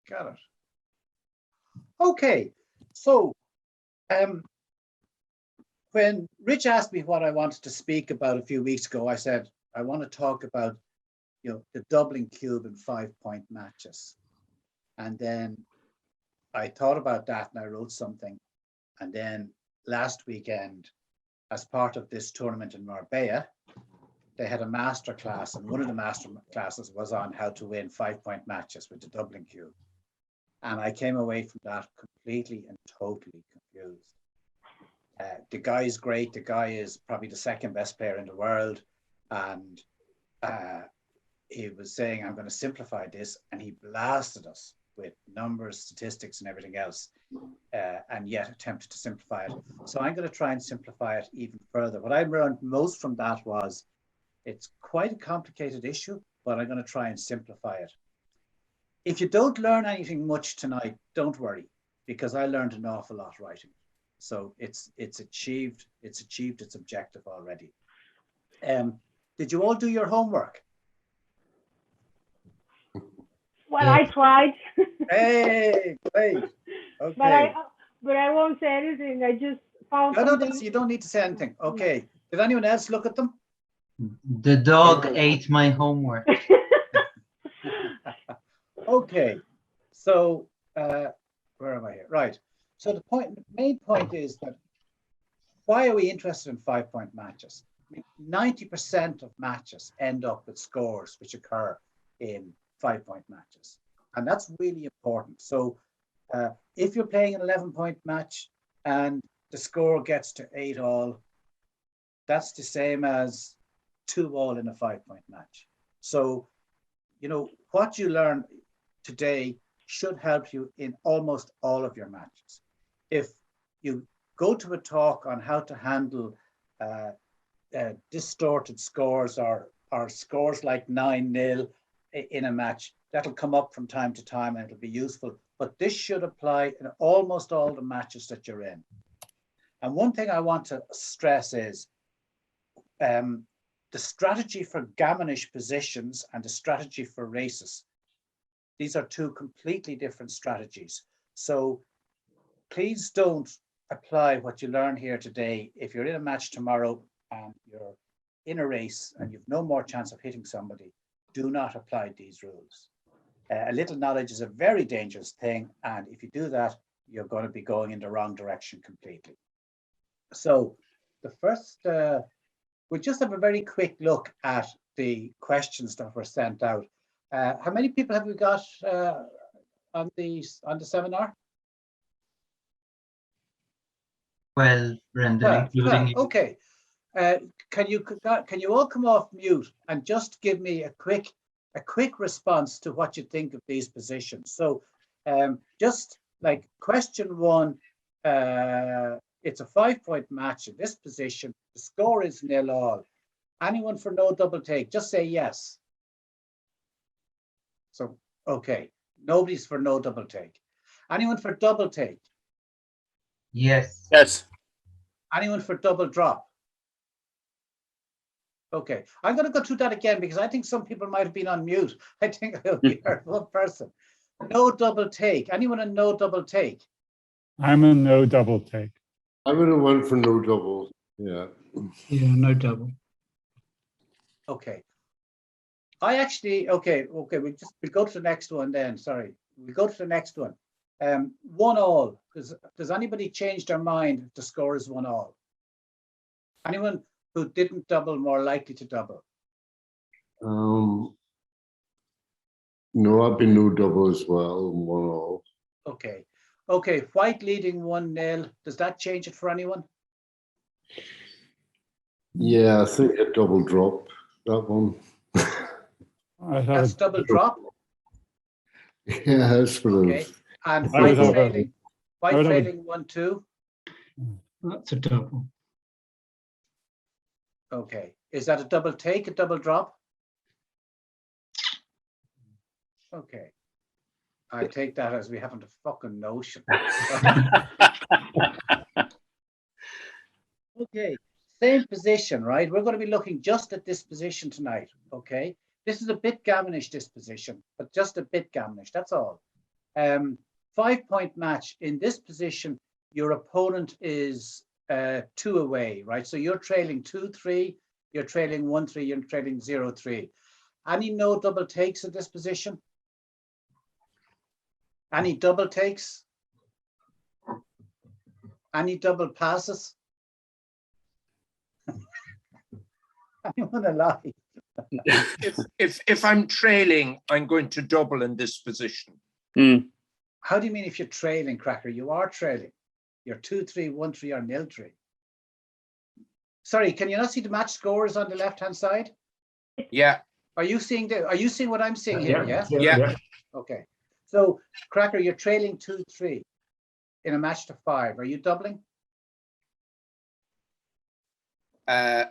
Got it. Okay, so when Rich asked me what I wanted to speak about a few weeks ago, I said I want to talk about, the doubling cube in 5-point matches. And then I thought about that and I wrote something. And then last weekend, as part of this tournament in Marbella, they had a master class, and one of the master classes was on how to win 5-point matches with the doubling cube. And I came away from that completely and totally confused. The guy is great. The guy is probably the second best player in the world. And he was saying, I'm going to simplify this. And he blasted us with numbers, statistics, and everything else, and yet attempted to simplify it. So I'm going to try and simplify it even further. What I learned most from that was it's quite a complicated issue, but I'm going to try and simplify it. If you don't learn anything much tonight, don't worry, because I learned an awful lot writing. So it's achieved its objective already. Did you all do your homework? Well, yeah. I tried. Hey, great. Okay. But I won't say anything. I just found something. No, you don't need to say anything. Okay. Did anyone else look at them? The dog ate my homework. Okay. So where am I here? Right. So the main point is that why are we interested in 5-point matches? 90% of matches end up with scores which occur in 5-point matches. And that's really important. So if you're playing an 11-point match and the score gets to 8-all, that's the same as 2-all in a 5-point match. So, what you learn today should help you in almost all of your matches. If you go to a talk on how to handle distorted scores or scores like 9-0 in a match, that'll come up from time to time and it'll be useful. But this should apply in almost all the matches that you're in. And one thing I want to stress is the strategy for gammonish positions and the strategy for races. These are two completely different strategies. So please don't apply what you learn here today. If you're in a match tomorrow and you're in a race and you've no more chance of hitting somebody, do not apply these rules. A little knowledge is a very dangerous thing. And if you do that, you're going to be going in the wrong direction completely. So the first, we'll just have a very quick look at the questions that were sent out. How many people have we got on the seminar? Well, Brendan, including you. Okay. Can you all come off mute and just give me a quick response to what you think of these positions? So just like question one, it's a 5-point match in this position. The score is 0-all. Anyone for no double take? Just say yes. So, okay. Nobody's for no double take. Anyone for double take? Yes. Yes. Anyone for double drop? Okay. I'm going to go through that again because I think some people might have been on mute. I think I only heard one person. No double take. Anyone a no double take? I'm a no double take. I'm in a one for no double. Yeah. Yeah, no double. Okay. I actually, okay, we'll go to the next one then. Sorry. We'll go to the next one. 1-all. Does anybody change their mind if the score is 1-all? Anyone who didn't double more likely to double? No, I've been no double as well, 1-all. Okay. Okay, white leading 1-0. Does that change it for anyone? Yeah, I think a double drop, that one. That's double drop? Yeah, that's what okay. And white trailing 1-2? That's a double. Okay. Is that a double take, a double drop? Okay. I take that as we haven't a fucking notion. Okay, same position, right? We're going to be looking just at this position tonight, okay? This is a bit gammonish, this position, but just a bit gammonish, that's all. 5-point match. In this position, your opponent is 2 away, right? So you're trailing 2-3, you're trailing 1-3, you're trailing 0-3. Any no double takes in this position? Any double takes? Any double passes? Anyone alive? If I'm trailing, I'm going to double in this position. How do you mean if you're trailing, Cracker? You are trailing. You're 2-3, 1-3, or 0-3. Sorry, can you not see the match scores on the left-hand side? Yeah, Are you seeing what I'm seeing here? Yeah. yeah. Okay. So, Cracker, you're trailing 2-3 in a match to 5. Are you doubling? Are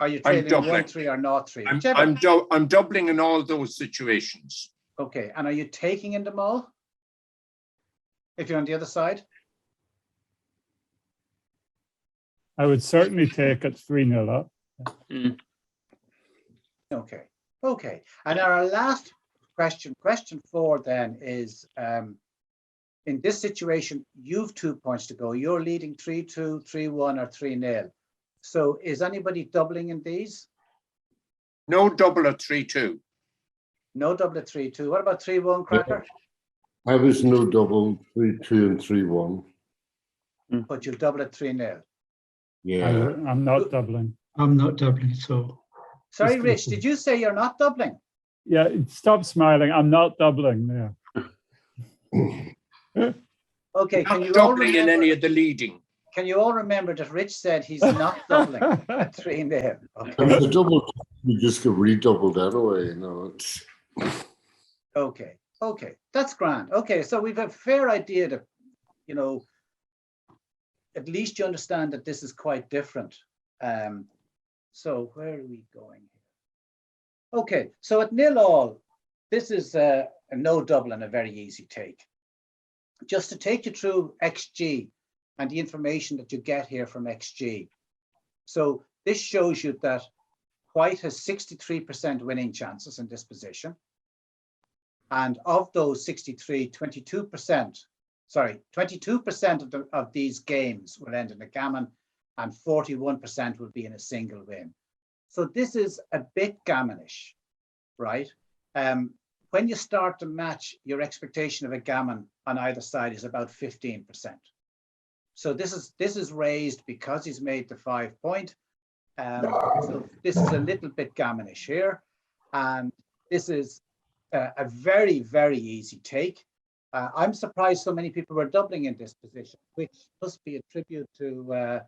you I'm trailing doubling. 1-3 or 0-3? I'm doubling in all those situations. Okay. And are you taking in them all? If you're on the other side? I would certainly take it 3-0 up. Okay. Okay. And our last question 4 then is, in this situation, you've 2 points to go. You're leading 3-2, 3-1, or 3-0. So is anybody doubling in these? No double at 3-2. No double at 3-2. What about 3-1, Cracker? I was no double, 3-2 and 3-1. But you double at 3-0. Yeah. I'm not doubling. I'm not doubling at all. Sorry, Just Rich, did you say you're not doubling? Yeah, stop smiling. I'm not doubling there. Okay, Not can you all doubling in any remember, of the leading. can you all remember that Rich said he's not doubling at 3-0? And Okay. the double, you just get redoubled anyway, you know. It's Okay. Okay. That's grand. Okay. So we've a fair idea that, you know, at least you understand that this is quite different. So where are we going here? Okay. So at 0-all, this is a no double and a very easy take. Just to take you through XG and the information that you get here from XG. So this shows you that White has 63% winning chances in this position. And of those 63, 22% of these games will end in a gammon, and 41% will be in a single win. So this is a bit gammonish, right? When you start the match, your expectation of a gammon on either side is about 15%. So this is raised because he's made the 5 point. So this is a little bit gammonish here, and this is a very, very easy take. I'm surprised so many people were doubling in this position, which must be a tribute to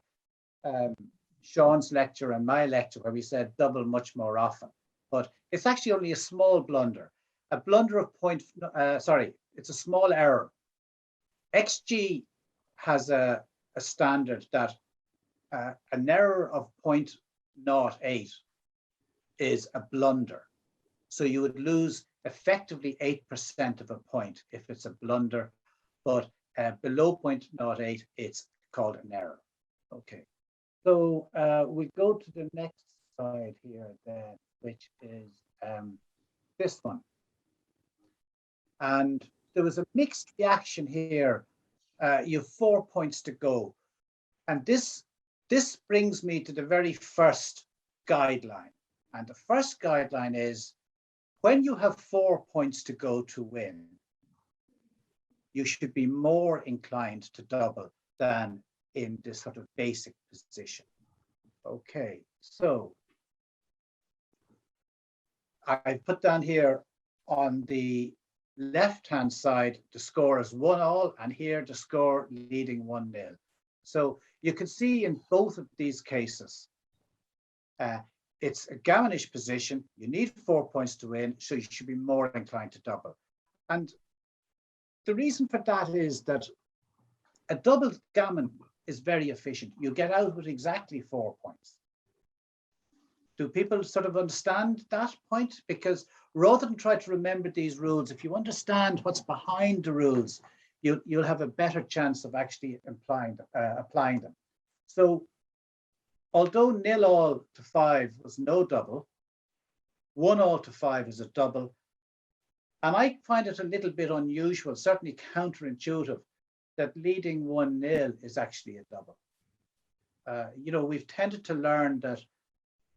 Sean's lecture and my lecture, where we said double much more often. But it's actually only a small blunder. A blunder of it's a small error. XG has a standard that an error of 0.08 is a blunder. So you would lose effectively 8% of a point if it's a blunder, but below 0.08, it's called an error. Okay, so we go to the next slide here then, which is this one. And there was a mixed reaction here. You have 4 points to go. And this brings me to the very first guideline. And the first guideline is, when you have 4 points to go to win, you should be more inclined to double than in this sort of basic position. Okay, so I put down here on the left-hand side, the score is 1-all, and here the score leading 1-0. So you can see in both of these cases, it's a gammonish position. You need 4 points to win, so you should be more inclined to double. And the reason for that is that a double gammon is very efficient. You get out with exactly 4 points. Do people sort of understand that point? Because rather than try to remember these rules, if you understand what's behind the rules, you'll have a better chance of actually applying them. So although 0-all to 5 was no double, 1-all to 5 is a double, And I find it a little bit unusual, certainly counterintuitive, that leading 1-0 is actually a double. You know, we've tended to learn that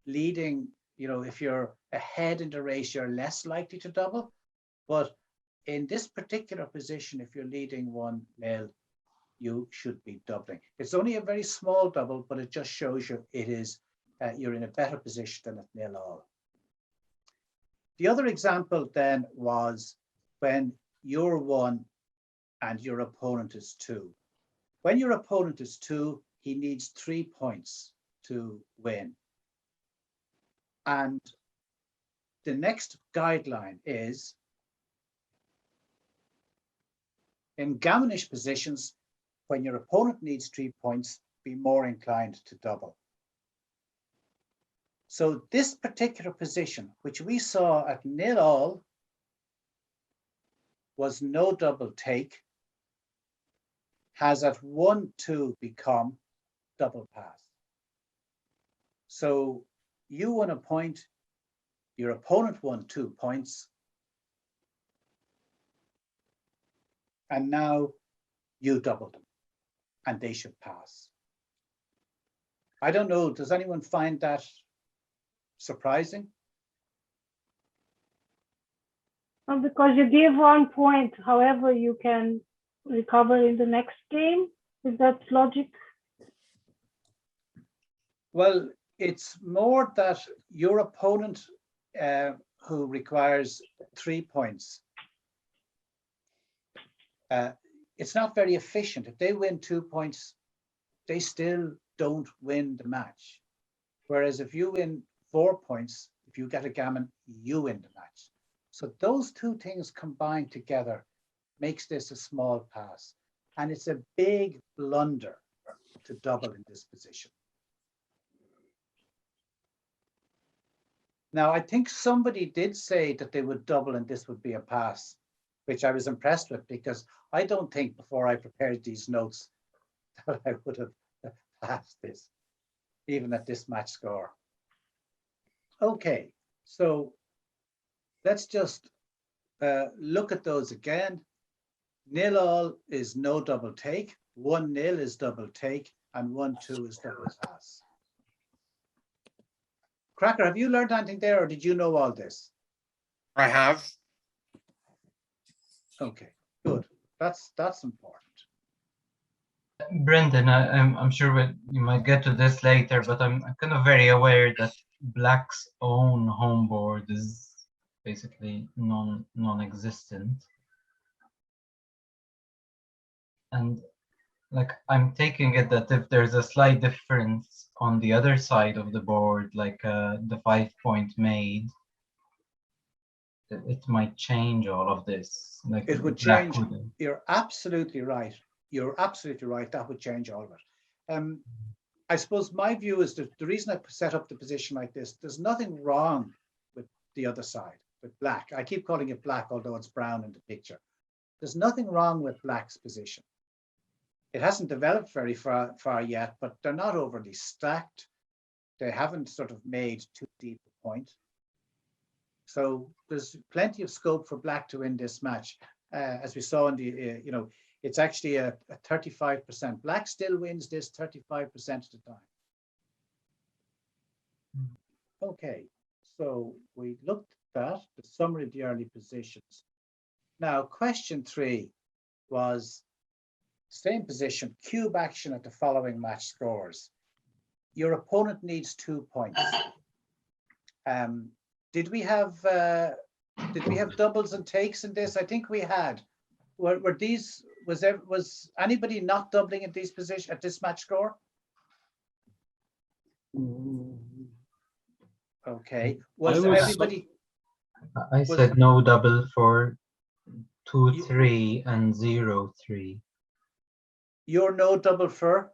leading, you know, if you're ahead in the race, you're less likely to double. But in this particular position, if you're leading 1-0, you should be doubling. It's only a very small double, but it just shows you it is, you're in a better position than at 0-all. The other example then was when you're 1 and your opponent is 2. When your opponent is 2, he needs 3 points to win. And the next guideline is, in gammonish positions, when your opponent needs 3 points, be more inclined to double. So this particular position, which we saw at 0-all, was no double take, has at 1-2 become double pass. So you won a point, your opponent won 2 points, and now you doubled them, and they should pass. I don't know, does anyone find that surprising? Because you give 1 point, however, you can recover in the next game. Is that logic? Well, it's more that your opponent who requires 3 points, it's not very efficient. If they win 2 points, they still don't win the match. Whereas if you win 4 points, if you get a gammon, you win the match. So those two things combined together makes this a small pass. And it's a big blunder to double in this position. Now, I think somebody did say that they would double and this would be a pass, which I was impressed with, because I don't think before I prepared these notes that I would have passed this, even at this match score. Okay, so let's just look at those again. 0-all is no double take, 1-0 is double take, and 1-2 is double pass. Cracker, have you learned anything there, or did you know all this? I have. Okay, good. That's important. Brendan, I'm sure you might get to this later, but I'm kind of very aware that Black's own home board is basically non-existent. And like, I'm taking it that if there's a slight difference on the other side of the board, like the 5 point made, it might change all of this. Like It would Black change. You're absolutely right. You're absolutely right. That would change all of it. I suppose my view is that the reason I set up the position like this, there's nothing wrong with the other side, with Black. I keep calling it Black, although it's brown in the picture. There's nothing wrong with Black's position. It hasn't developed very far yet, but they're not overly stacked. They haven't sort of made too deep a point. So there's plenty of scope for Black to win this match. As we saw in the, you know, it's actually a 35%. Black still wins this 35% of the time. Okay, so we looked at that, the summary of the early positions. Now, question 3 was same position, cube action at the following match scores. Your opponent needs 2 points. Did we have doubles and takes in this? I think we had. Were these, was anybody not doubling at these positions at this match score? Okay. Was everybody? I said no double for 2-3 and 0-3. You're no double for?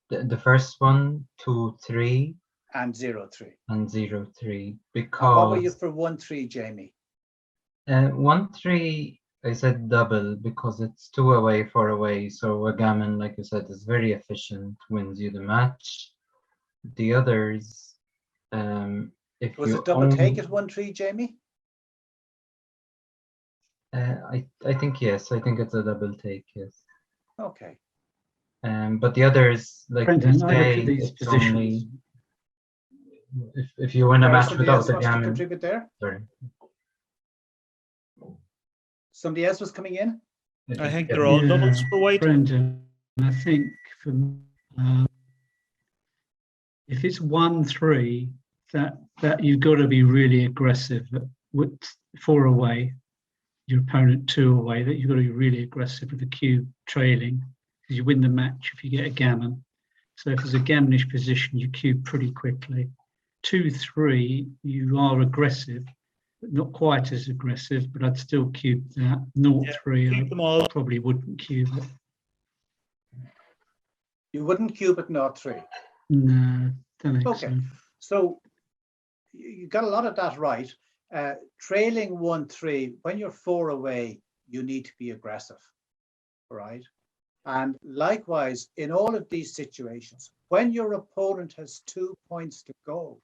The first one, 2-3. And 0-3. And 0-3, because. And what were you for 1-3, Jamie? 1-3, I said double because it's 2 away, 4 away. So a gammon, like you said, is very efficient, wins you the match. The others, if was you it double take at 1-3, Jamie? I think yes. I think it's a double take. Yes. Okay. But the others, like you Brendan, I look say, at these it's positions. only if you win a Sorry, match somebody without else the wants to gammon. contribute there? Sorry. Somebody else was coming in? I think Yeah. they're all Yeah, doubles for white. Brendan, I think for if it's 1-3, that you've got to be really aggressive with 4 away, your opponent 2 away. That you've got to be really aggressive with the cube trailing because you win the match if you get a gammon. So if there's a gammonish position, you cube pretty quickly. 2-3, you are aggressive, but not quite as aggressive. But I'd still cube that. 0-3, Keep them all. I probably wouldn't cube it. You wouldn't cube it, not 3. No, don't think Okay. so. So you got a lot of that right. Trailing 1-3, when you're 4 away, you need to be aggressive, right? And likewise, in all of these situations, when your opponent has 2 points to go,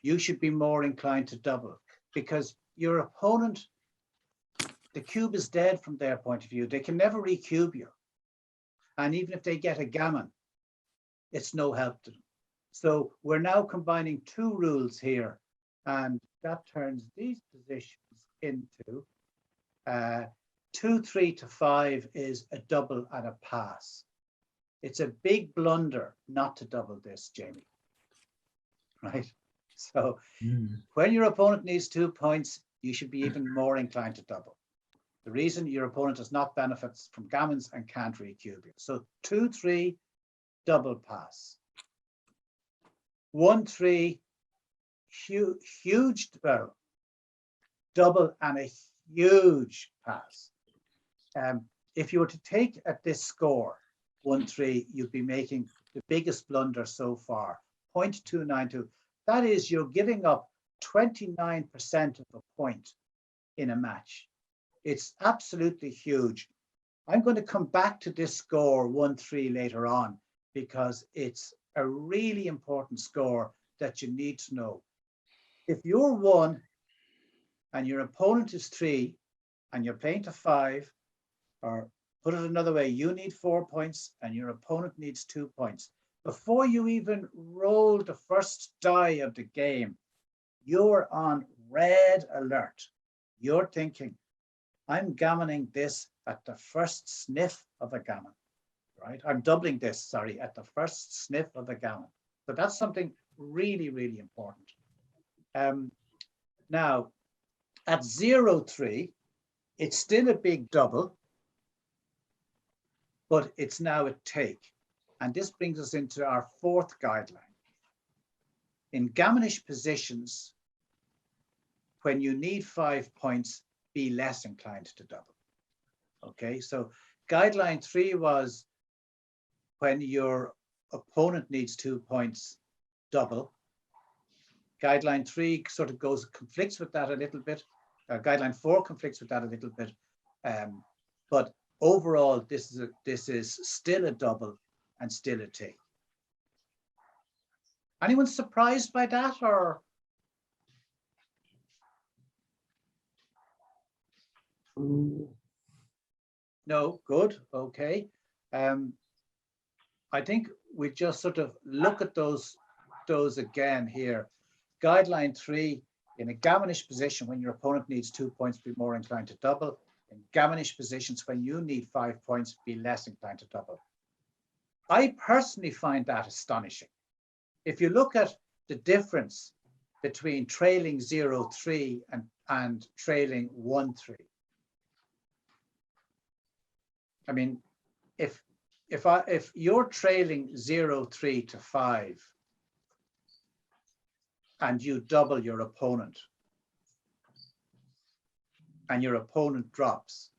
you should be more inclined to double because your opponent, the cube is dead from their point of view. They can never recube you. And even if they get a gammon, it's no help to them. So we're now combining 2 rules here, and that turns these positions into 2-3 to 5 is a double and a pass. It's a big blunder not to double this, Jamie. Right? So when your opponent needs 2 points, you should be even more inclined to double. The reason your opponent does not benefit from gammons and can't recube you. So 2-3, double pass. 1-3, huge double and a huge pass. If you were to take at this score, 1-3, you'd be making the biggest blunder so far, 0.292. That is, you're giving up 29% of a point in a match. It's absolutely huge. I'm going to come back to this score 1-3 later on because it's a really important score that you need to know. If you're 1 and your opponent is 3 and you're playing to 5, or put it another way, you need 4 points and your opponent needs 2 points. Before you even roll the first die of the game, you're on red alert. You're thinking, I'm gammoning this at the first sniff of a gammon, right? I'm doubling this, sorry, at the first sniff of a gammon. So that's something really, really important. Now, at 0-3, it's still a big double, but it's now a take. And this brings us into our 4th guideline. In gammonish positions, when you need 5 points, be less inclined to double. Okay, so guideline 3 was when your opponent needs 2 points, double. Guideline 3 sort of conflicts with that a little bit. Guideline 4 conflicts with that a little bit. But overall, this is still a double and still a take. Anyone surprised by that, or? No, good, okay. I think we just sort of look at those again here. Guideline 3, in a gammonish position, when your opponent needs 2 points, be more inclined to double. In gammonish positions, when you need 5 points, be less inclined to double. I personally find that astonishing. If you look at the difference between trailing 0-3 and trailing 1-3, I mean, if you're trailing 0-3 to 5 and you double your opponent and your opponent drops,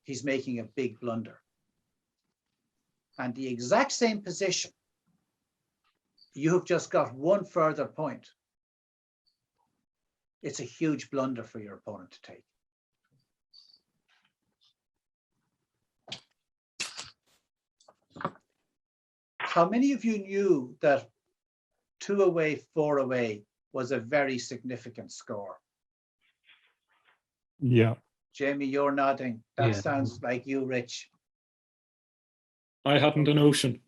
he's making a big blunder. And the exact same position, you have just got 1 further point. It's a huge blunder for your opponent to take. How many of you knew that 2 away, 4 away was a very significant score? Yeah. Jamie, you're nodding. That Yeah. sounds like you, Rich. I hadn't a notion.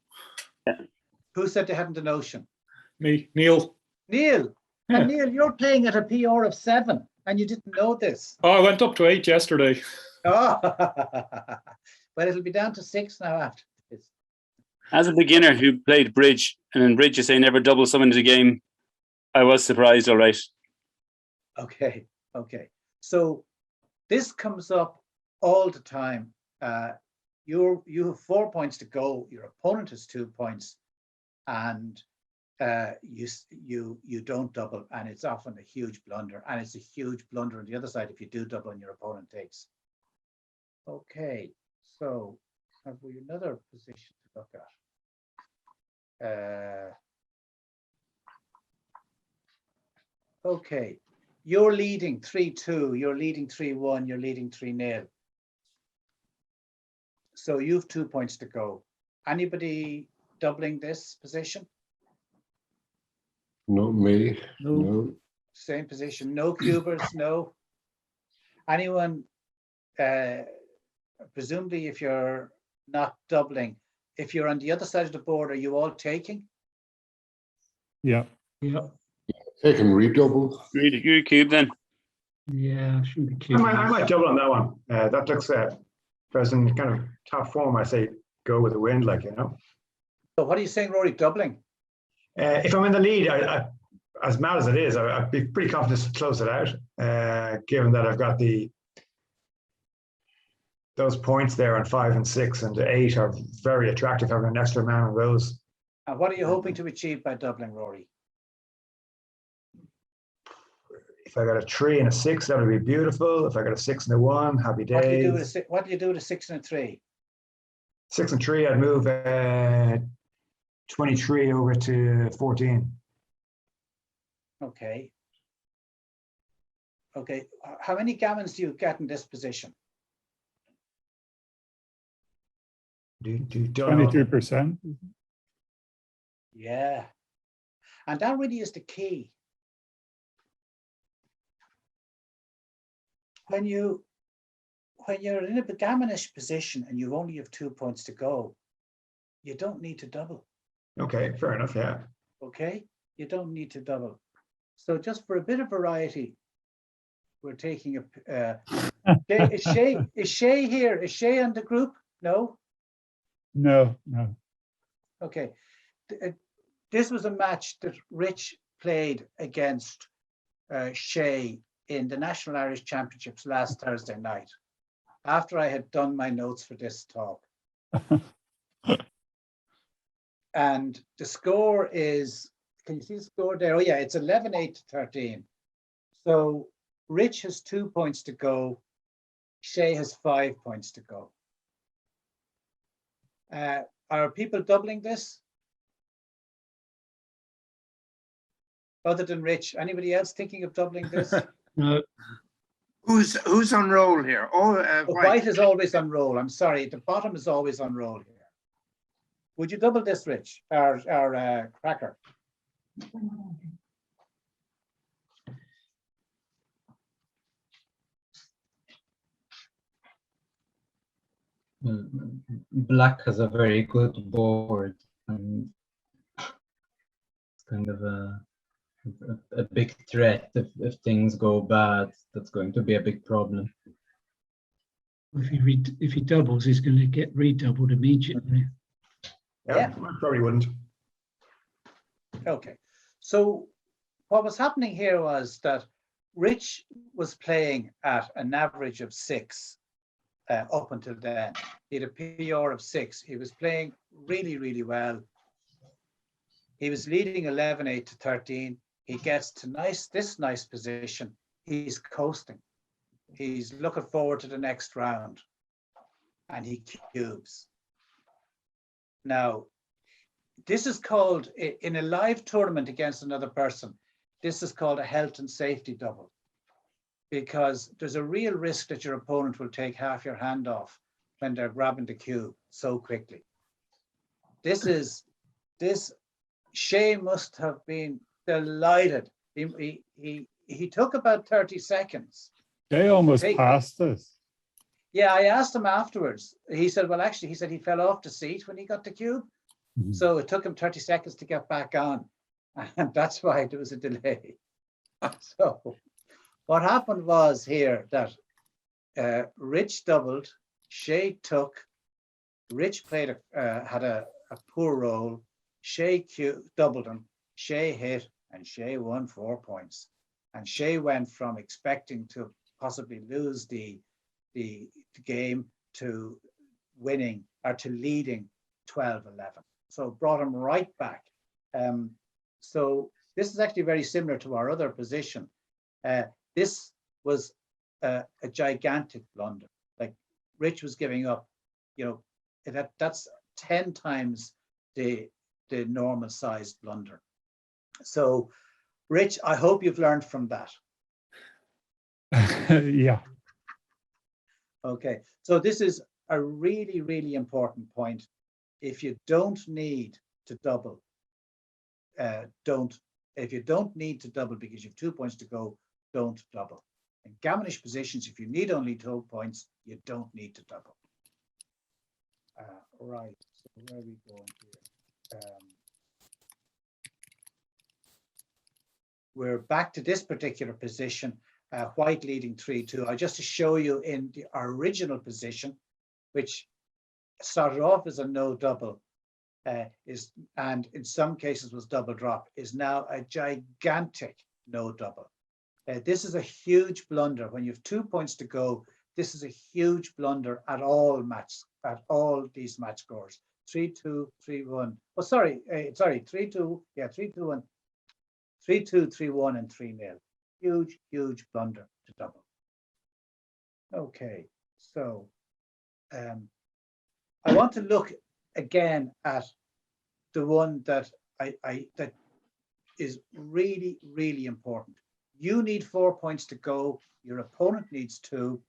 Who said they hadn't a notion? Me, Neil. Neil. And Neil, you're playing at a PR of 7 and you didn't know this. Oh, I went up to 8 yesterday. Oh, but it'll be down to 6 now after this. As a beginner who played bridge, and in bridge you say never double someone in a game, I was surprised, all right. Okay, okay. So this comes up all the time. You have 4 points to go. Your opponent has 2 points, and you don't double, and it's often a huge blunder. And it's a huge blunder on the other side if you do double and your opponent takes. Okay, so have we another position to look at? Okay, you're leading 3-2, you're leading 3-1, you're leading 3-0. So you've 2 points to go. Anybody doubling this position? Not me. No. No. Same position, no cubers, no. Anyone, presumably if you're not doubling, if you're on the other side of the board, are you all taking? Yeah. Yeah. They can redouble. Read your cube then. Yeah. Shouldn't be I cute. might double on that one. That looks, if I was in kind of top form, I say go with the wind, like, you know. So what are you saying, Rory, doubling? If I'm in the lead, I, as mad as it is, I'd be pretty confident to close it out, given that I've got those points there on 5 and 6 and 8 are very attractive, having an extra man on those. And what are you hoping to achieve by doubling, Rory? If I got a 3 and a 6, that would be beautiful. If I got a 6 and a 1, happy What do you do with days. what do you do with a 6 and a 3? 6 and 3, I'd move 23 over to 14. Okay. Okay. How many gammons do you get in this position? Don't know. 22%. Yeah. And that really is the key. When you're in a gammonish position and you only have 2 points to go, you don't need to double. Okay, fair enough. Yeah. Okay, you don't need to double. So just for a bit of variety, we're taking a. Is Shay here? Is Shay on the group? No. No, no. Okay. This was a match that Rich played against Shay in the National Irish Championships last Thursday night, after I had done my notes for this talk. And the score is, can you see the score there? Oh yeah, it's 11-8 to 13. So Rich has 2 points to go. Shay has 5 points to go. Are people doubling this? Other than Rich, anybody else thinking of doubling this? No. Who's on roll here? Oh, White is always on roll. I'm sorry, the bottom is always on roll here. Would you double this, Rich, or Cracker? Black has a very good board, and it's kind of a big threat. If things go bad, that's going to be a big problem. If he doubles, he's going to get redoubled immediately. Yeah, I probably wouldn't. Okay, so what was happening here was that Rich was playing at an average of 6 up until then. He had a PR of 6. He was playing really, really well. He was leading 11-8 to 13. He gets to this nice position. He's coasting. He's looking forward to the next round, and he cubes. Now, this is called, in a live tournament against another person, this is called a health and safety double, because there's a real risk that your opponent will take half your hand off when they're grabbing the cube so quickly. Shay must have been delighted. He took about 30 seconds They almost Take- passed us. Yeah, I asked him afterwards. He said, well, actually, he said he fell off the seat when he got the cube. Mhm. So it took him 30 seconds to get back on. And that's why there was a delay. So what happened was here that Rich doubled, Shay took, Rich played had a poor roll, Shay doubled him, Shay hit, and Shay won 4 points. And Shay went from expecting to possibly lose the game to winning or to leading 12-11. So brought him right back. So this is actually very similar to our other position. This was a gigantic blunder. Like Rich was giving up, you know, that's 10 times the normal sized blunder. So Rich, I hope you've learned from that. Yeah. Okay, so this is a really, really important point. If you don't need to double, if you don't need to double because you have 2 points to go, don't double. In gammonish positions, if you need only 2 points, you don't need to double. Right, so where are we going here? We're back to this particular position, white leading 3-2. Just to show you in our original position, which started off as a no double, and in some cases was double drop, is now a gigantic no double. This is a huge blunder. When you have 2 points to go, this is a huge blunder at all these match scores. 3-2, 3-1. Oh, sorry, 3-2. Yeah, 3-2, 3-2, 3-1, and 3-0. Huge, huge blunder to double. Okay, so I want to look again at the one that that is really, really important. You need 4 points to go. Your opponent needs 2.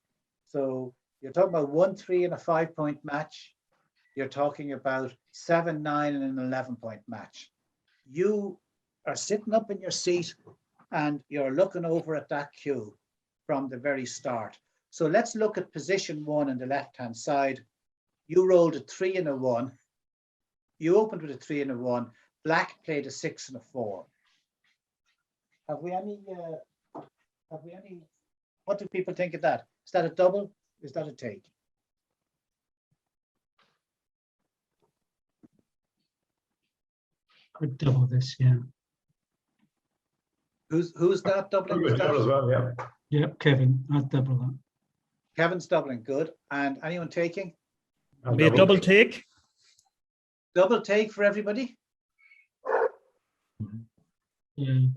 So you're talking about 1-3 in a 5-point match. You're talking about 7-9 in an 11-point match. You are sitting up in your seat and you're looking over at that cue from the very start. So let's look at position 1 on the left-hand side. You rolled a 3 and a 1. You opened with a 3 and a 1. Black played a 6 and a 4. Have we any, what do people think of that? Is that a double? Is that a take? Could double this, yeah. Who's that doubling? Good double as well, yeah. Yeah, Kevin, I'd double that. Kevin's doubling, good. And anyone taking? I'll Be a double take. Double take for everybody? Yeah,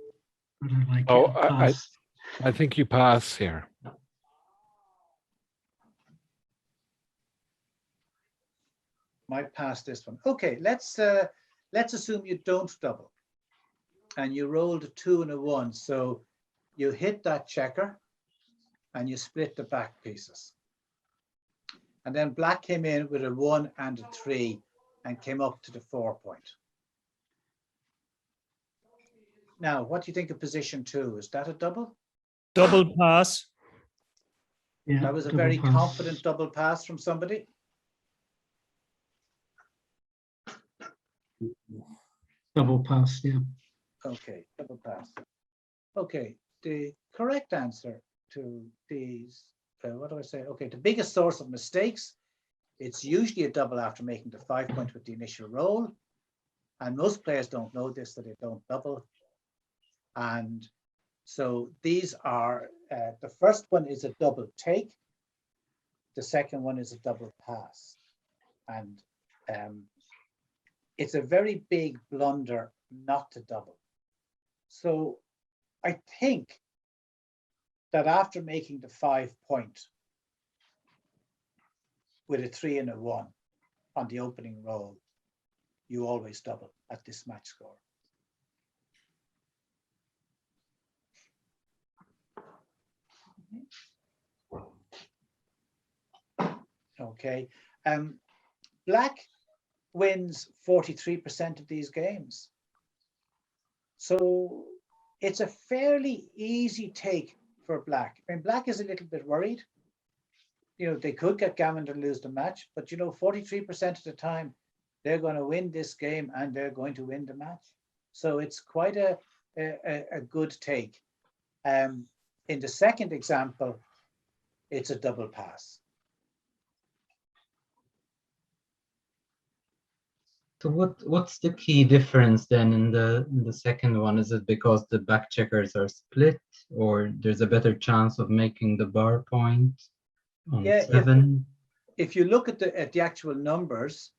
I don't like Oh, it. Pass. I think you pass here. Might pass this one. Okay, let's assume you don't double. And you rolled a 2 and a 1. So you hit that checker and you split the back pieces. And then black came in with a 1 and a 3 and came up to the 4 point. Now, what do you think of position 2? Is that a double? Double pass. Yeah, That was a double very pass. confident double pass from somebody. Double pass, yeah. Okay, double pass. Okay, the correct answer to these, what do I say? Okay, the biggest source of mistakes, it's usually a double after making the 5 point with the initial roll. And most players don't know this, that they don't double. And so these are, the first one is a double take. The second one is a double pass. And it's a very big blunder not to double. So I think that after making the 5 point with a 3 and a 1 on the opening roll, you always double at this match score. Okay, black wins 43% of these games. So it's a fairly easy take for black. I mean, black is a little bit worried. You know, they could get gammoned and lose the match, but you know, 43% of the time, they're going to win this game and they're going to win the match. So it's quite a good take. In the second example, it's a double pass. So what's the key difference then in the second one? Is it because the back checkers are split, or there's a better chance of making the bar point on 7? If you look at the actual numbers,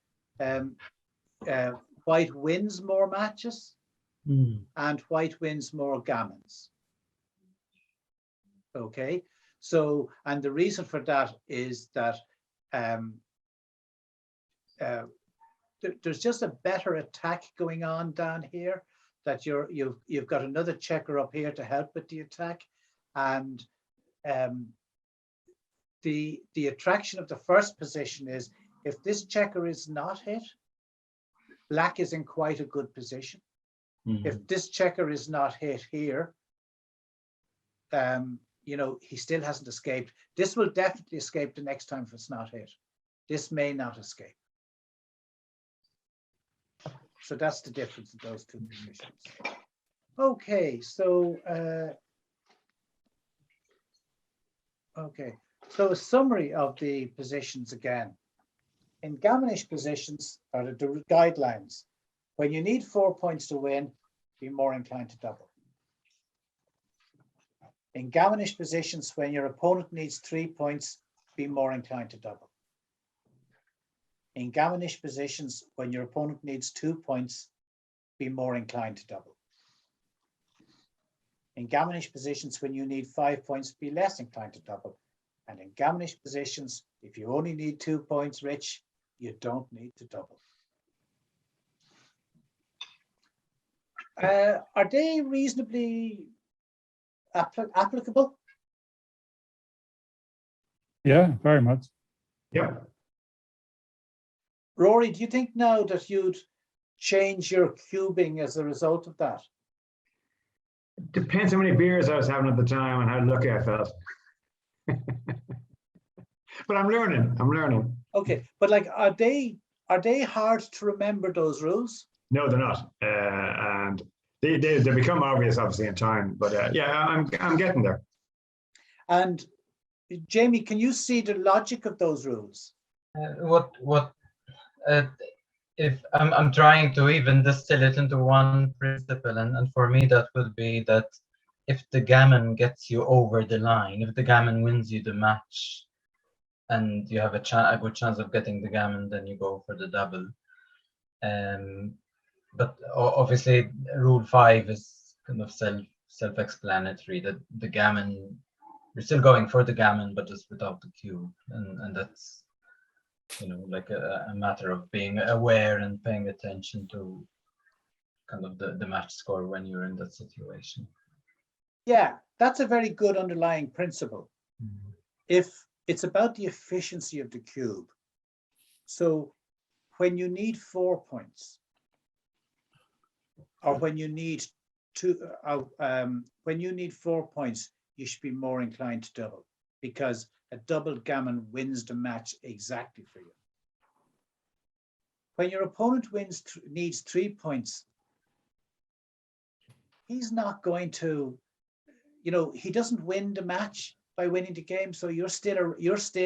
white wins more matches and white wins more gammons. Okay, so, and the reason for that is that there's just a better attack going on down here, that you've got another checker up here to help with the attack, and the attraction of the first position is, if this checker is not hit, black is in quite a good position. If this checker is not hit here, you know, he still hasn't escaped. This will definitely escape the next time if it's not hit. This may not escape. So that's the difference in those two positions. Okay, so so a summary of the positions again. In gammonish positions are the guidelines. When you need 4 points to win, be more inclined to double. In gammonish positions, when your opponent needs 3 points, be more inclined to double. In gammonish positions, when your opponent needs 2 points, be more inclined to double. In gammonish positions, when you need 5 points, be less inclined to double. And in gammonish positions, if you only need 2 points, Rich, you don't need to double. Are they reasonably applicable? Yeah, very much. Yeah. Rory, do you think now that you'd change your cubing as a result of that? Depends how many beers I was having at the time and how lucky I felt. But I'm learning. Okay, but like, are they hard to remember, those rules? No, they're not. And they become obvious, obviously, in time. But yeah, I'm getting there. And Jamie, can you see the logic of those rules? If I'm trying to even distill it into one principle, and for me that would be that if the gammon gets you over the line, if the gammon wins you the match, and you have a good chance of getting the gammon, then you go for the double. But obviously, rule 5 is kind of self-explanatory, that the gammon, you're still going for the gammon, but just without the cube, and that's, you know, like a matter of being aware and paying attention to kind of the match score when you're in that situation. Yeah, that's a very good underlying principle. If it's about the efficiency of the cube. So when you need 4 points, or when you need 4 points, you should be more inclined to double, because a double gammon wins the match exactly for you. When your opponent needs 3 points, he's not going to, you know, he doesn't win the match by winning the game, so you're still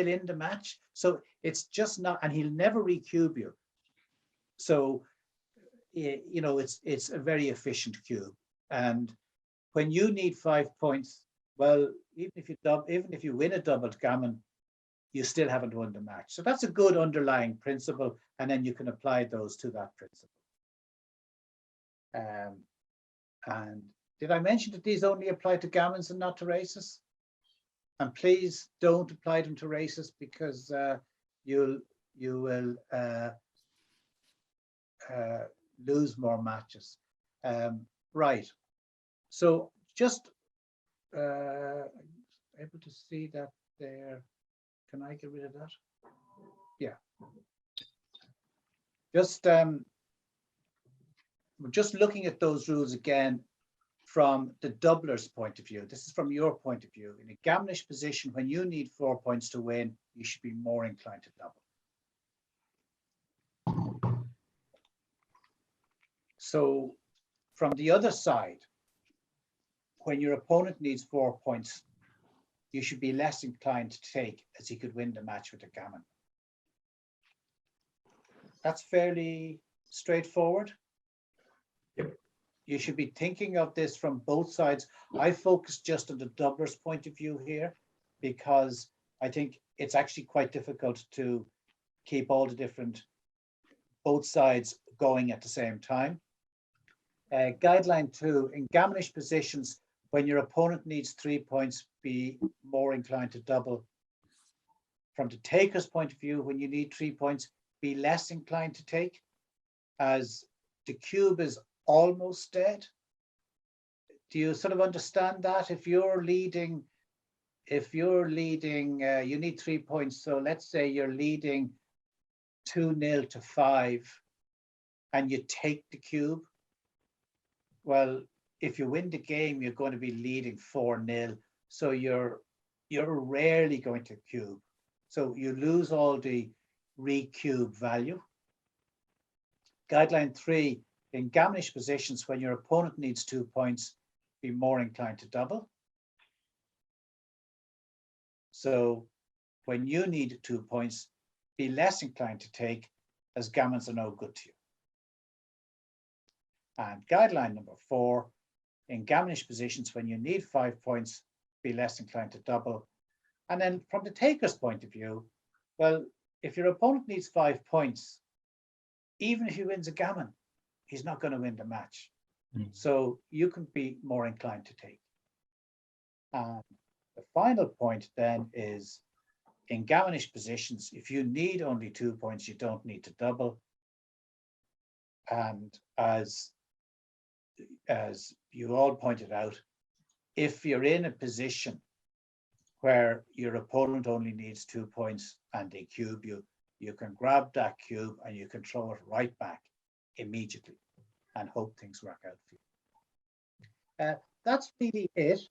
in the match. So it's just not, and he'll never recube you. So, you know, it's a very efficient cube. And when you need 5 points, well, even if you win a doubled gammon, you still haven't won the match. So that's a good underlying principle, and then you can apply those to that principle. And did I mention that these only apply to gammons and not to races? And please don't apply them to races, because you will lose more matches. Right. So just able to see that there. Can I get rid of that? Yeah. Just looking at those rules again from the doubler's point of view. This is from your point of view. In a gaminish position, when you need 4 points to win, you should be more inclined to double. So from the other side, when your opponent needs 4 points, you should be less inclined to take, as he could win the match with a gammon. That's fairly straightforward. Yep. You should be thinking of this from both sides. I focus just on the doubler's point of view here, because I think it's actually quite difficult to keep all the different, both sides going at the same time. Guideline 2, in gaminish positions, when your opponent needs 3 points, be more inclined to double. From the taker's point of view, when you need 3 points, be less inclined to take, as the cube is almost dead. Do you sort of understand that? If you're leading, you need 3 points. So let's say you're leading 2-0 to 5 and you take the cube. Well, if you win the game, you're going to be leading 4-0. So you're rarely going to cube. So you lose all the re-cube value. Guideline 3, in gaminish positions, when your opponent needs 2 points, be more inclined to double. So when you need 2 points, be less inclined to take, as gammons are no good to you. And guideline number 4, in gaminish positions, when you need 5 points, be less inclined to double. And then from the taker's point of view, well, if your opponent needs 5 points, even if he wins a gammon, he's not going to win the match. So you can be more inclined to take. And the final point then is, in gaminish positions, if you need only 2 points, you don't need to double. And as you all pointed out, if you're in a position where your opponent only needs 2 points and they cube you, you can grab that cube and you can throw it right back immediately and hope things work out for you. That's really it.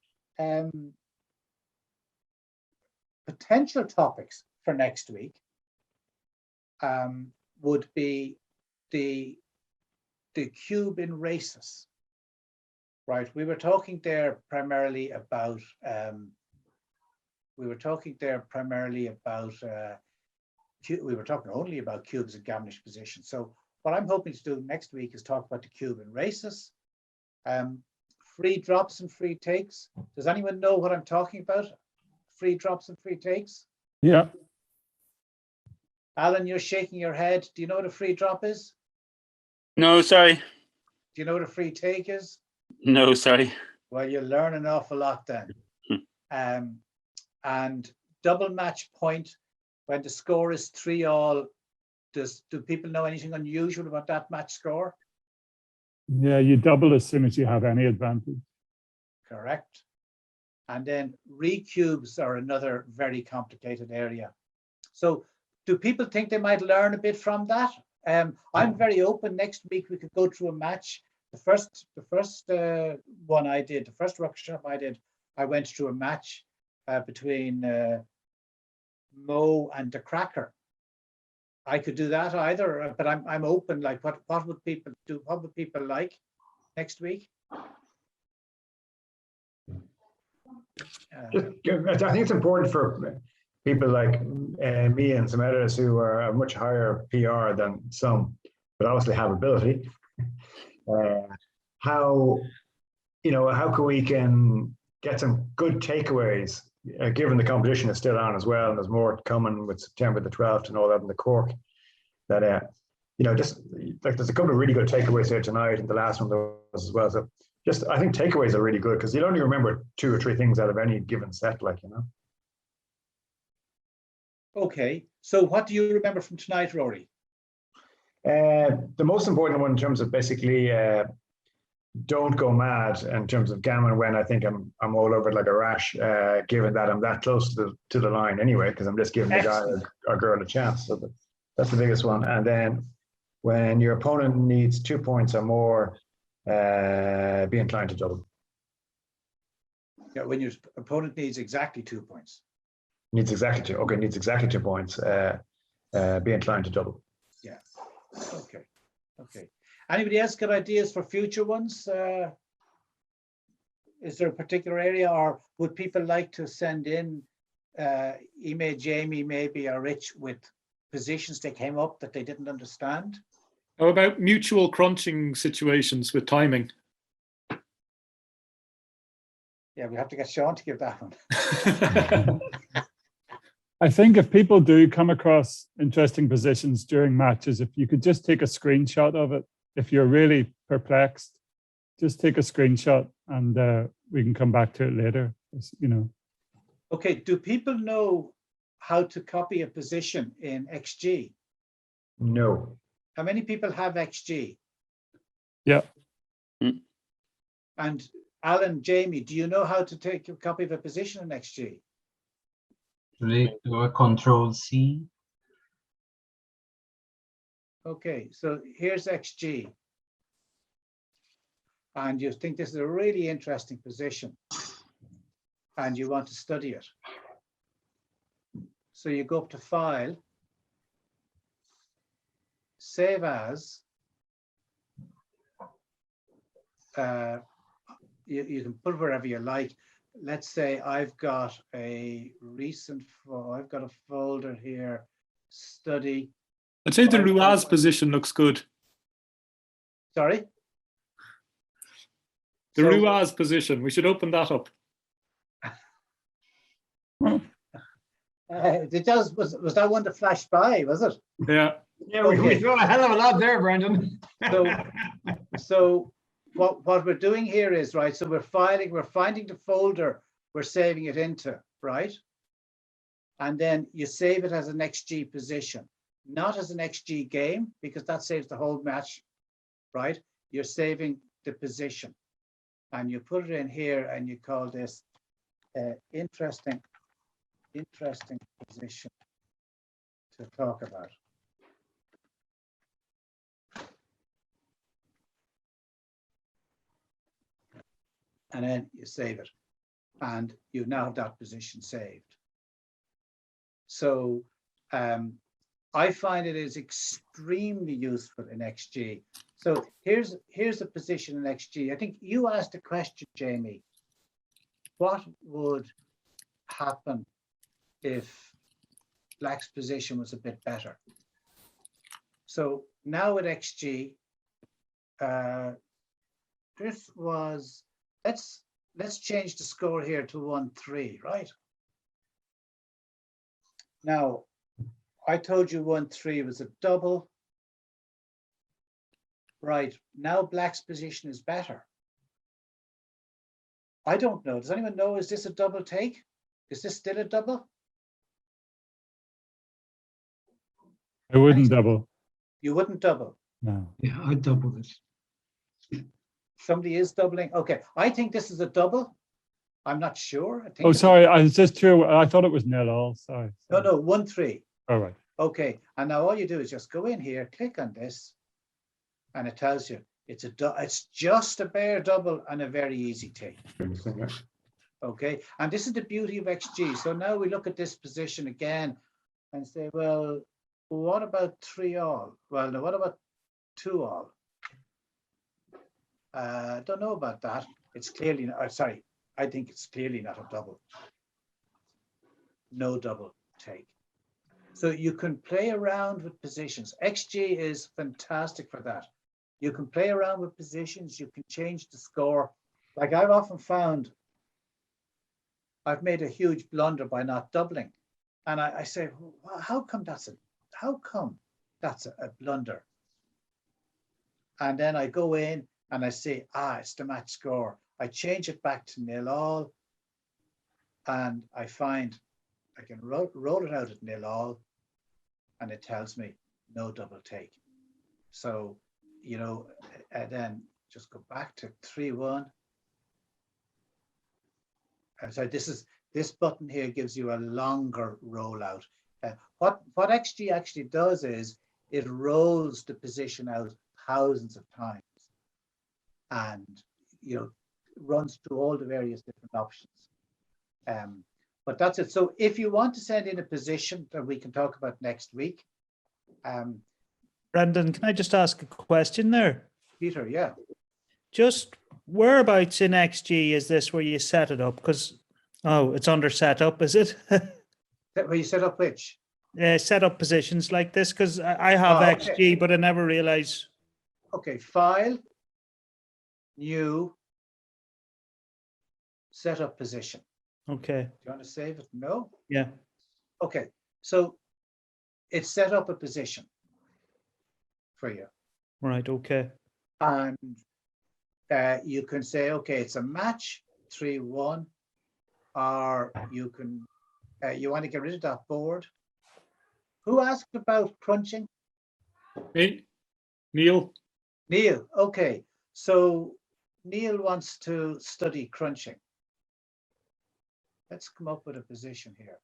Potential topics for next week would be the cube in races. Right, we were talking there primarily about we were talking only about cubes in gaminish position. So what I'm hoping to do next week is talk about the cube in races, free drops and free takes. Does anyone know what I'm talking about? Free drops and free takes? Yeah. Alan, you're shaking your head. Do you know what a free drop is? No, sorry. Do you know what a free take is? No, sorry. Well, you'll learn an awful lot then. And double match point, when the score is 3-all, do people know anything unusual about that match score? Yeah, you double as soon as you have any advantage. Correct. And then recubes are another very complicated area. So do people think they might learn a bit from that? I'm very open. Next week we could go through a match. The first one I did, the first workshop I did, I went through a match between Mo and the Cracker. I could do that either, but I'm open. Like, what would people do? What would people like next week? I think it's important for people like me and some editors who are a much higher PR than some, but obviously have ability. How can we get some good takeaways, given the competition is still on as well, and there's more coming with September the 12th and all that in the Cork. That just like there's a couple of really good takeaways here tonight, and the last one there was as well. So I think takeaways are really good because you'll only remember 2 or 3 things out of any given set, Okay, so what do you remember from tonight, Rory? The most important one in terms of basically don't go mad in terms of gammon when I think I'm all over it like a rash, given that I'm that close to the line anyway, because I'm just giving the guy or girl a chance. So that's the biggest one. And then when your opponent needs 2 points or more, be inclined to double. Yeah, when your opponent needs exactly 2 points. Needs exactly 2. Okay, needs exactly 2 points. Be inclined to double. Yeah. Okay. Okay. Anybody else got ideas for future ones? Is there a particular area, or would people like to send in email Jamie maybe or Rich with positions they came up that they didn't understand? How about mutual crunching situations with timing? Yeah, we have to get Sean to give that one. I think if people do come across interesting positions during matches, if you could just take a screenshot of it, if you're really perplexed, just take a screenshot and we can come back to it later, you know. Okay, do people know how to copy a position in XG? No. How many people have XG? Yeah. And Alan, Jamie, do you know how to take a copy of a position in XG? Usually do a Control-C. Okay, so here's XG. And you think this is a really interesting position and you want to study it. So you go up to File, Save As. You can put wherever you like. Let's say I've got a I've got a folder here, study. I'd say the Ruaz position looks good. Sorry? The Ruaz position, we should open that up. It does. Was that one that flashed by? Was it? Yeah. Yeah, we throw a hell of a lot there, Brendan. So what we're doing here is, right, so we're finding the folder we're saving it into, right? And then you save it as an XG position, not as an XG game, because that saves the whole match, right? You're saving the position. And you put it in here and you call this interesting position to talk about. And then you save it. And you now have that position saved. So I find it is extremely useful in XG. So here's a position in XG. I think you asked a question, Jamie. What would happen if Black's position was a bit better? So now at XG, this was, let's change the score here to 1-3, right? Now, I told you 1-3 was a double. Right, now Black's position is better. I don't know. Does anyone know, is this a double take? Is this still a double? I wouldn't double. You wouldn't double? No. Yeah, I'd double this. Somebody is doubling. Okay, I think this is a double. I'm not sure. I think Oh, sorry, I was just true. I thought it was 0-all. Sorry. No, 1-3. All right. Okay, and now all you do is just go in here, click on this, and it tells you it's just a bare double and a very easy take. Okay, and this is the beauty of XG. So now we look at this position again and say, well, what about 3-all? Well, now what about 2-all? Don't know about that. It's clearly not, sorry, I think it's clearly not a double. No double take. So you can play around with positions. XG is fantastic for that. You can play around with positions. You can change the score. Like I've often found, I've made a huge blunder by not doubling. And I say, well, how come that's a blunder? And then I go in and I say, it's the match score. I change it back to 0-all. And I find I can roll it out at 0-all. And it tells me no double take. So, you know, then just go back to 3-1. And so this button here gives you a longer rollout. What XG actually does is it rolls the position out thousands of times. And, you know, runs through all the various different options. But that's it. So if you want to send in a position that we can talk about next week. Brendan, can I just ask a question there? Peter, yeah. Just whereabouts in XG is this where you set it up? Because, oh, it's under setup, is it? Where you set up which? Set up positions like this, because I have okay. XG, but I never realized. Okay, file, new, set up position. Okay. Do you want to save it? No? Yeah. Okay, so it's set up a position for you. Right, okay. And you can say, okay, it's a match 3-1, or you can, you want to get rid of that board. Who asked about crunching? Me, Neil. Neil, okay. So Neil wants to study crunching. Let's come up with a position here.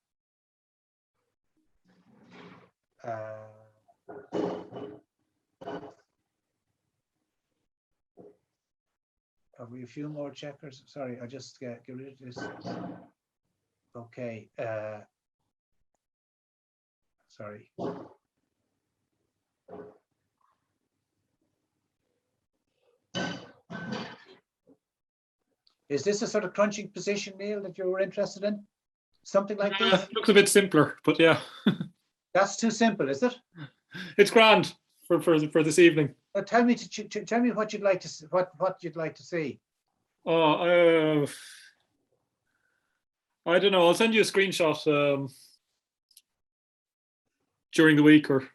Have we a few more checkers? Sorry, I just get rid of this. Okay. Sorry. Is this a sort of crunching position, Neil, that you were interested in? Something like this? Looks a bit simpler, but yeah. That's too simple, is it? It's grand for this evening. Tell me tell me what you'd like to what you'd like to see. Oh, I don't know. I'll send you a screenshot during the week, or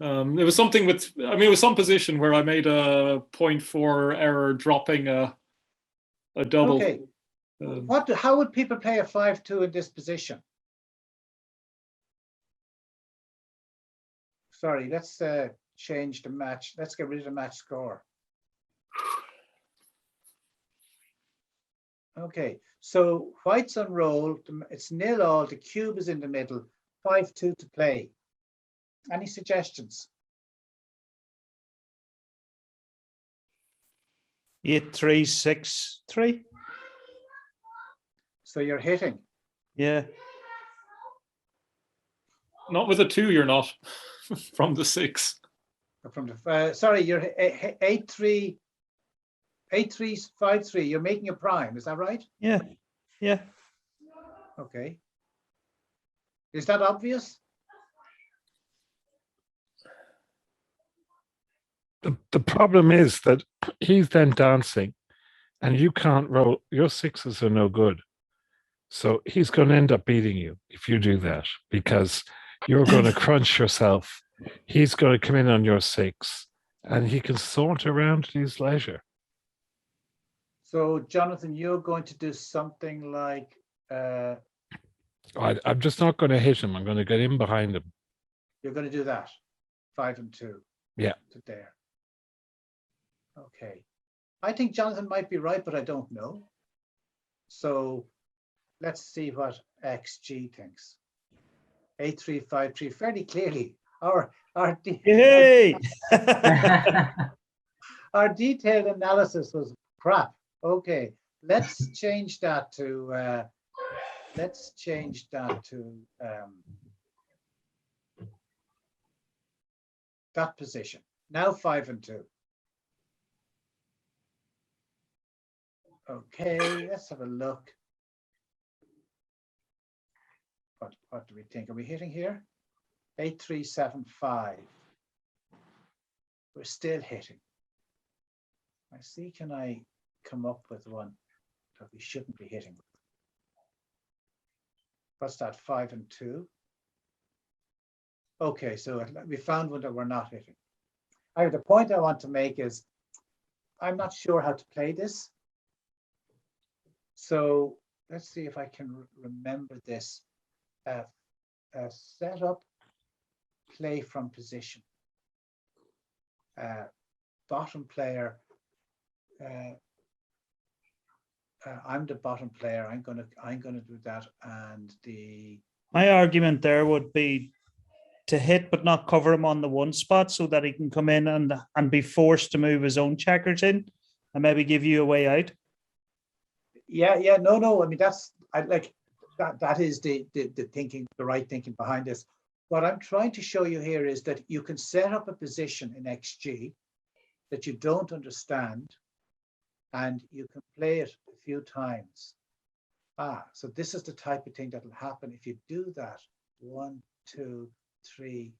it was something with. I mean, it was some position where I made a 0.4 error dropping a double. Okay. How would people play a 5-2 in this position? Sorry, let's change the match. Let's get rid of the match score. Okay, so white's on roll. It's 0-all. The cube is in the middle. 5-2 to play. Any suggestions? 8-3, 6-3. So you're hitting. Yeah. Not with a 2, you're not. From the 6. From the sorry, you're 8-3, 8-3, 5-3. You're making a prime, is that right? Yeah. Yeah. Okay. Is that obvious? The problem is that he's then dancing and you can't roll. Your 6s are no good. So he's going to end up beating you if you do that, because you're going to crunch yourself. He's going to come in on your 6 and he can saunter around at his leisure. So, Jonathan, you're going to do something like... I'm just not going to hit him. I'm going to get in behind him. You're going to do that. 5-2. Yeah. To there. Okay. I think Jonathan might be right, but I don't know. So let's see what XG thinks. 8-3, 5-3, fairly clearly. Our detailed analysis was crap. Okay, let's change that to that position. Now 5-2. Okay, let's have a look. What do we think? Are we hitting here? 8-3, 7-5. We're still hitting. I see, can I come up with one that we shouldn't be hitting? What's that, 5-2? Okay, so we found one that we're not hitting. The point I want to make is I'm not sure how to play this. So let's see if I can remember this. Set up, play from position. Bottom player. I'm the bottom player. I'm gonna do that. And my argument there would be to hit but not cover him on the one spot, so that he can come in and be forced to move his own checkers in and maybe give you a way out. Yeah, no. I mean, I like that is the thinking, the right thinking behind this. What I'm trying to show you here is that you can set up a position in XG that you don't understand, and you can play it a few times. So this is the type of thing that will happen if you do that. 1, 2, 3,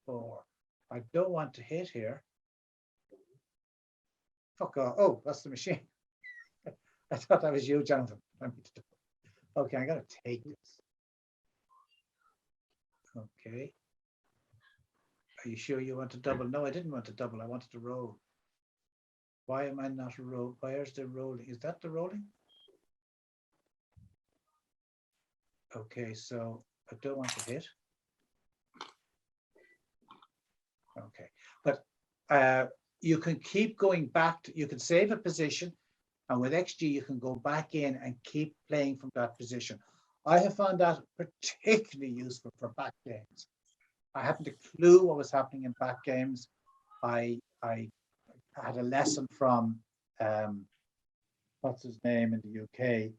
4. I don't want to hit here. Fuck off. Oh, that's the machine. I thought that was you, Jonathan. Okay, I gotta take this. Okay. Are you sure you want to double? No, I didn't want to double. I wanted to roll. Why am I not roll? Where's the rolling? Is that the rolling? Okay, so I don't want to hit. Okay, but you can keep going back to, you can save a position, and with XG you can go back in and keep playing from that position. I have found that particularly useful for back games. I hadn't a clue what was happening in back games. I had a lesson from what's his name in the UK,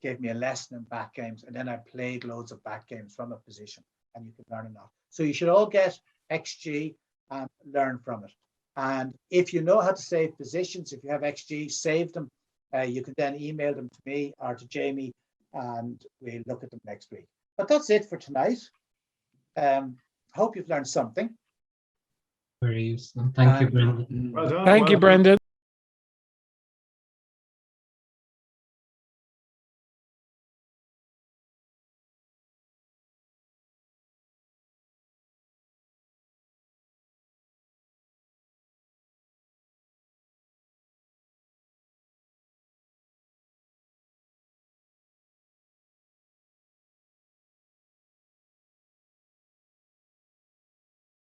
gave me a lesson in back games, and then I played loads of back games from a position, and you can learn enough. So you should all get XG and learn from it. And if you know how to save positions, if you have XG, save them. You can then email them to me or to Jamie, and we'll look at them next week. But that's it for tonight. Hope you've learned something. Very useful. Thank you, Brendan. Well done. Thank you, Well done. Brendan.